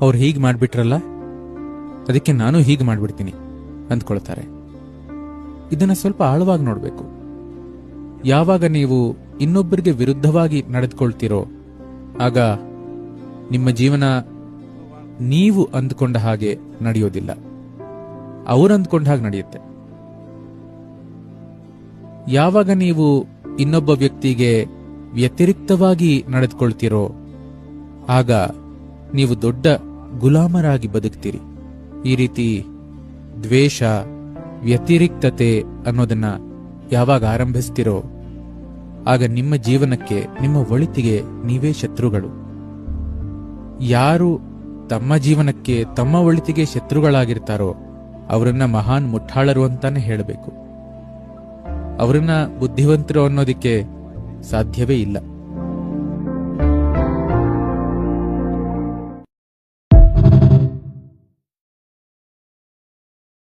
ಅವ್ರು ಹೀಗೆ ಮಾಡ್ಬಿಟ್ರಲ್ಲ, ಅದಕ್ಕೆ ನಾನು ಹೀಗೆ ಮಾಡ್ಬಿಡ್ತೀನಿ ಅಂದ್ಕೊಳ್ತಾರೆ. ಇದನ್ನ ಸ್ವಲ್ಪ ಆಳವಾಗಿ ನೋಡ್ಬೇಕು. ಯಾವಾಗ ನೀವು ಇನ್ನೊಬ್ಬರಿಗೆ ವಿರುದ್ಧವಾಗಿ ನಡೆದುಕೊಳ್ತೀರೋ ಆಗ ನಿಮ್ಮ ಜೀವನ ನೀವು ಅಂದ್ಕೊಂಡ ಹಾಗೆ ನಡೆಯೋದಿಲ್ಲ, ಅವರು ಅಂದ್ಕೊಂಡ ಹಾಗೆ ನಡೆಯುತ್ತೆ. ಯಾವಾಗ ನೀವು ಇನ್ನೊಬ್ಬ ವ್ಯಕ್ತಿಗೆ ವ್ಯತಿರಿಕ್ತವಾಗಿ ನಡೆದುಕೊಳ್ತೀರೋ ಆಗ ನೀವು ದೊಡ್ಡ ಗುಲಾಮರಾಗಿ ಬದುಕ್ತೀರಿ. ಈ ರೀತಿ ದ್ವೇಷ, ವ್ಯತಿರಿಕ್ತತೆ ಅನ್ನೋದನ್ನ ಯಾವಾಗ ಆರಂಭಿಸ್ತಿರೋ ಆಗ ನಿಮ್ಮ ಜೀವನಕ್ಕೆ, ನಿಮ್ಮ ಒಳಿತಿಗೆ ನೀವೇ ಶತ್ರುಗಳು. ಯಾರು ತಮ್ಮ ಜೀವನಕ್ಕೆ, ತಮ್ಮ ಒಳಿತಿಗೆ ಶತ್ರುಗಳಾಗಿರ್ತಾರೋ ಅವರನ್ನ ಮಹಾನ್ ಮುಠಾಳರು ಅಂತಾನೆ ಹೇಳಬೇಕು. ಅವರನ್ನ ಬುದ್ಧಿವಂತರು ಅನ್ನೋದಿಕ್ಕೆ ಸಾಧ್ಯವೇ ಇಲ್ಲ.